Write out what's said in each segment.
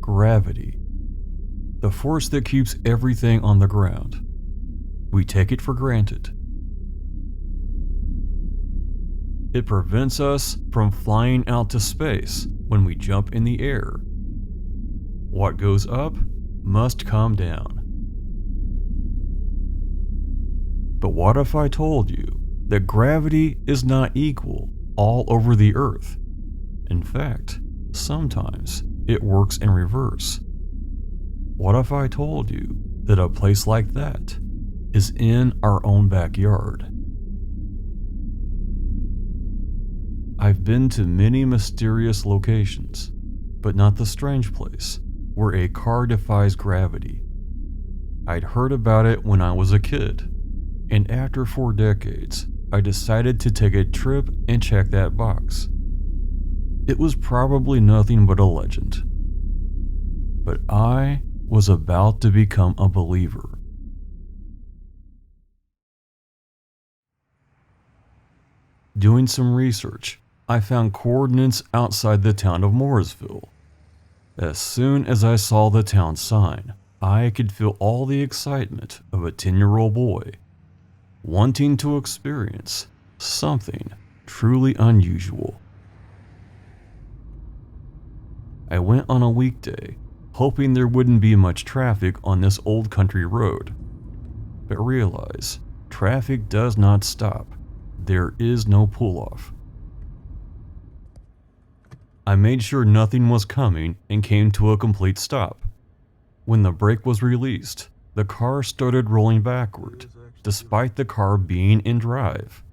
Gravity. The force that keeps everything on the ground. We take it for granted. It prevents us from flying out to space when we jump in the air. What goes up must come down. But what if I told you that gravity is not equal all over the Earth? In fact, sometimes it works in reverse. What if I told you that a place like that is in our own backyard? I've been to many mysterious locations, but not the strange place where a car defies gravity. I'd heard about it when I was a kid, and after 4 decades, I decided to take a trip and check that box. It was probably nothing but a legend, but I was about to become a believer. Doing some research, I found coordinates outside the town of Mooresville. As soon as I saw the town sign, I could feel all the excitement of a 10-year-old boy wanting to experience something truly unusual. I went on a weekday, hoping there wouldn't be much traffic on this old country road, but realize traffic does not stop. There is no pull-off. I made sure nothing was coming and came to a complete stop. When the brake was released, the car started rolling backward, despite the car being in drive.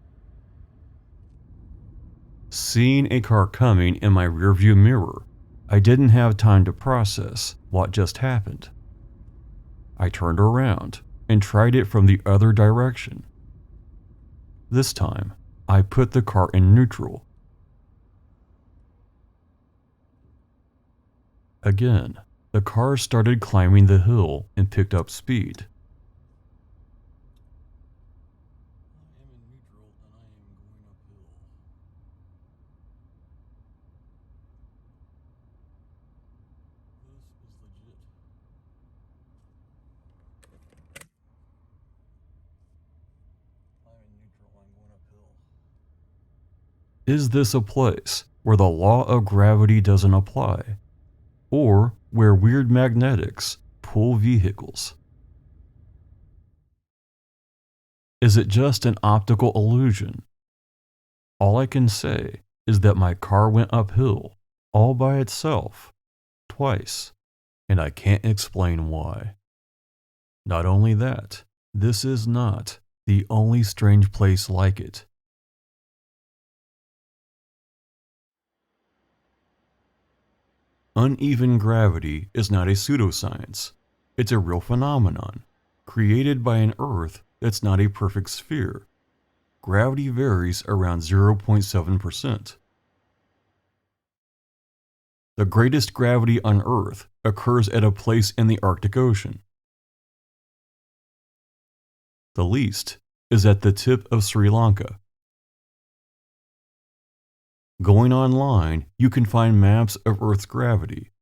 Seeing a car coming in my rearview mirror, I didn't have time to process what just happened. I turned around and tried it from the other direction. This time, I put the car in neutral. Again, the car started climbing the hill and picked up speed. I am in neutral and I am going uphill. This is legit. I'm in neutral, I'm going uphill. Is this a place where the law of gravity doesn't apply? Or where weird magnetics pull vehicles? Is it just an optical illusion? All I can say is that my car went uphill all by itself, twice, and I can't explain why. Not only that, this is not the only strange place like it. Uneven gravity is not a pseudoscience. It's a real phenomenon, created by an Earth that's not a perfect sphere. Gravity varies around 0.7%. The greatest gravity on Earth occurs at a place in the Arctic Ocean. The least is at the tip of Sri Lanka. Going online, you can find maps of Earth's gravity.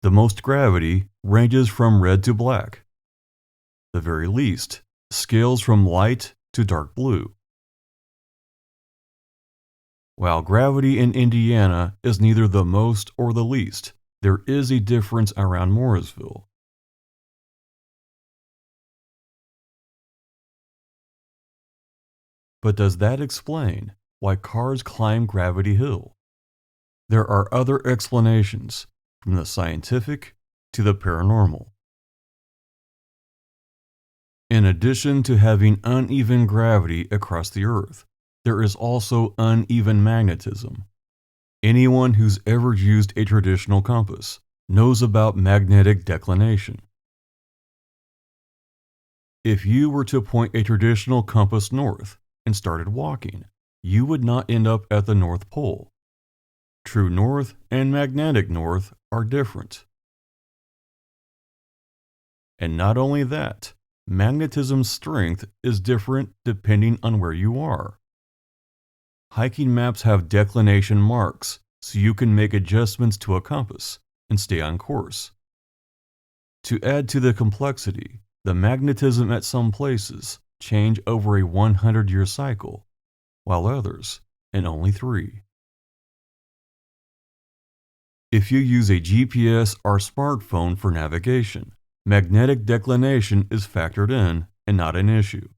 The most gravity ranges from red to black. The very least scales from light to dark blue. While gravity in Indiana is neither the most or the least, there is a difference around Mooresville. But does that explain why cars climb Gravity Hill? There are other explanations, from the scientific to the paranormal. In addition to having uneven gravity across the Earth, there is also uneven magnetism. Anyone who's ever used a traditional compass knows about magnetic declination. If you were to point a traditional compass north and started walking, you would not end up at the North Pole. True north and magnetic north are different. And not only that, magnetism's strength is different depending on where you are. Hiking maps have declination marks, so you can make adjustments to a compass and stay on course. To add to the complexity, the magnetism at some places change over a 100-year cycle, while others in only 3. If you use a GPS or smartphone for navigation, magnetic declination is factored in and not an issue.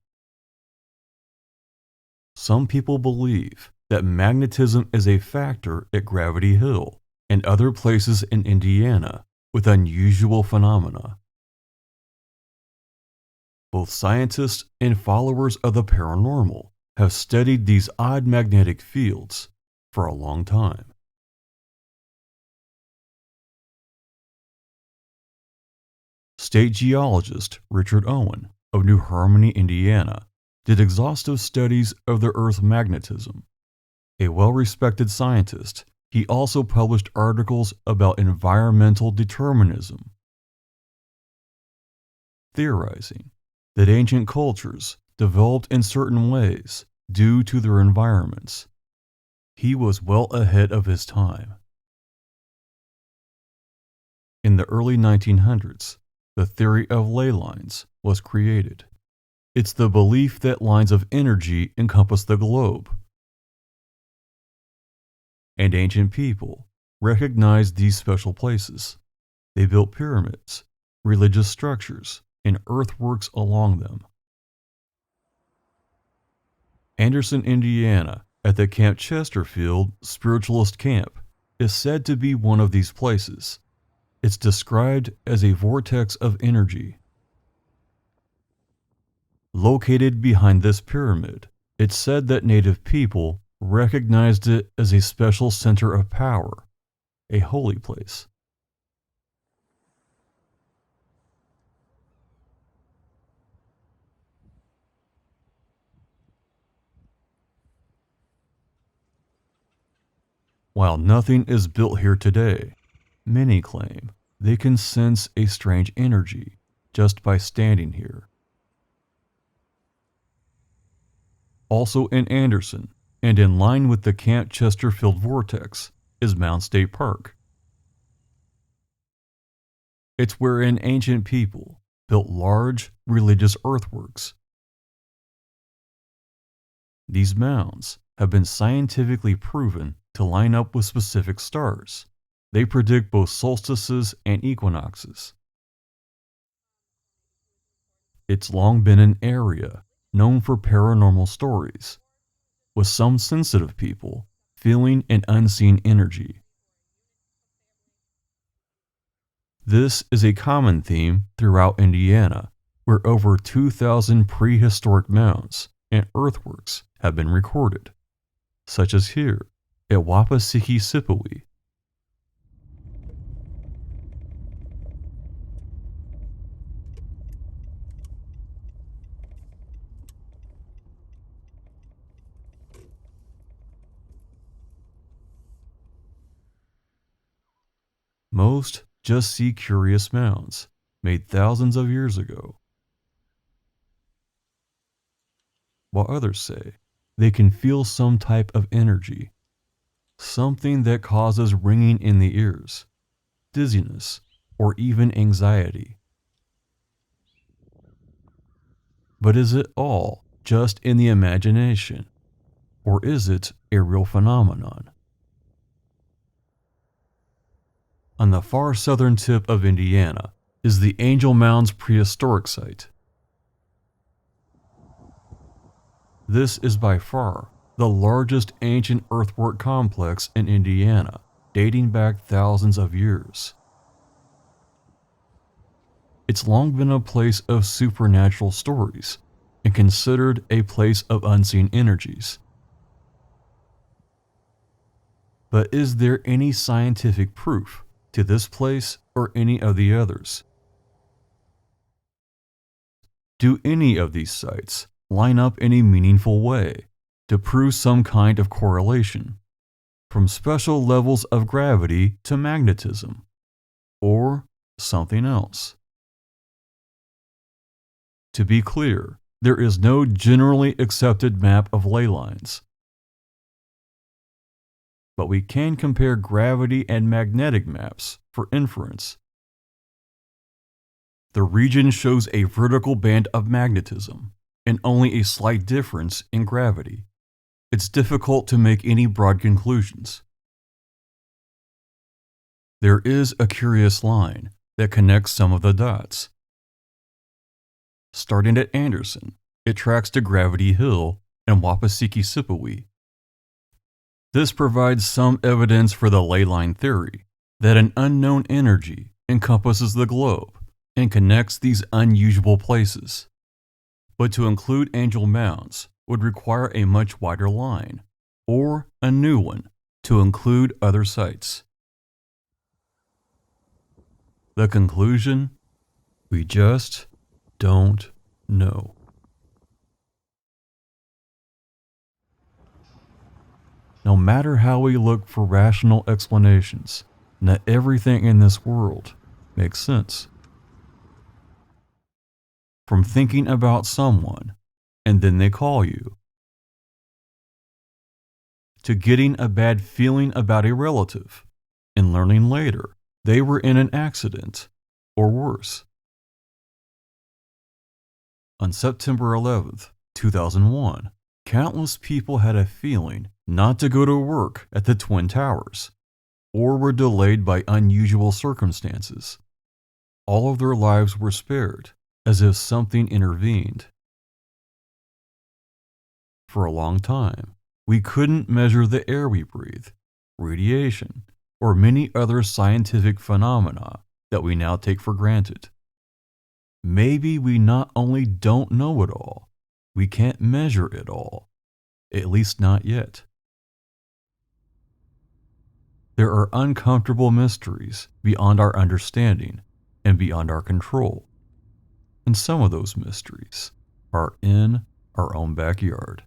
Some people believe that magnetism is a factor at Gravity Hill and other places in Indiana with unusual phenomena. Both scientists and followers of the paranormal have studied these odd magnetic fields for a long time. State geologist Richard Owen of New Harmony, Indiana, did exhaustive studies of the Earth's magnetism. A well-respected scientist, he also published articles about environmental determinism, theorizing that ancient cultures developed in certain ways due to their environments. He was well ahead of his time. In the early 1900s, the theory of ley lines was created. It's the belief that lines of energy encompass the globe. And ancient people recognized these special places. They built pyramids, religious structures, and earthworks along them. Anderson, Indiana, at the Camp Chesterfield Spiritualist Camp, is said to be one of these places. It's described as a vortex of energy. Located behind this pyramid, it's said that native people recognized it as a special center of power, a holy place. While nothing is built here today, many claim they can sense a strange energy just by standing here. Also in Anderson, and in line with the Camp Chesterfield vortex, is Mount State Park. It's wherein ancient people built large religious earthworks. These mounds have been scientifically proven to line up with specific stars. They predict both solstices and equinoxes. It's long been an area known for paranormal stories, with some sensitive people feeling an unseen energy. This is a common theme throughout Indiana, where over 2,000 prehistoric mounds and earthworks have been recorded, such as here at Wapasickisipiwi. Most just see curious mounds made thousands of years ago, while others say they can feel some type of energy, something that causes ringing in the ears, dizziness, or even anxiety. But is it all just in the imagination, or is it a real phenomenon? On the far southern tip of Indiana is the Angel Mounds Prehistoric Site. This is by far the largest ancient earthwork complex in Indiana, dating back thousands of years. It's long been a place of supernatural stories and considered a place of unseen energies. But is there any scientific proof to this place or any of the others? Do any of these sites line up in a meaningful way to prove some kind of correlation, from special levels of gravity to magnetism, or something else? To be clear, there is no generally accepted map of ley lines, but we can compare gravity and magnetic maps for inference. The region shows a vertical band of magnetism and only a slight difference in gravity. It's difficult to make any broad conclusions. There is a curious line that connects some of the dots. Starting at Anderson, it tracks to Gravity Hill and Wapasickisipiwi. This provides some evidence for the ley line theory that an unknown energy encompasses the globe and connects these unusual places. But to include Angel Mounds would require a much wider line, or a new one to include other sites. The conclusion? We just don't know. No matter how we look for rational explanations, not everything in this world makes sense. From thinking about someone and then they call you, to getting a bad feeling about a relative and learning later they were in an accident, or worse. On September 11th, 2001, countless people had a feeling not to go to work at the Twin Towers, or were delayed by unusual circumstances. All of their lives were spared, as if something intervened. For a long time, we couldn't measure the air we breathe, radiation, or many other scientific phenomena that we now take for granted. Maybe we not only don't know it all, we can't measure it all, at least not yet. There are uncomfortable mysteries beyond our understanding and beyond our control. And some of those mysteries are in our own backyard.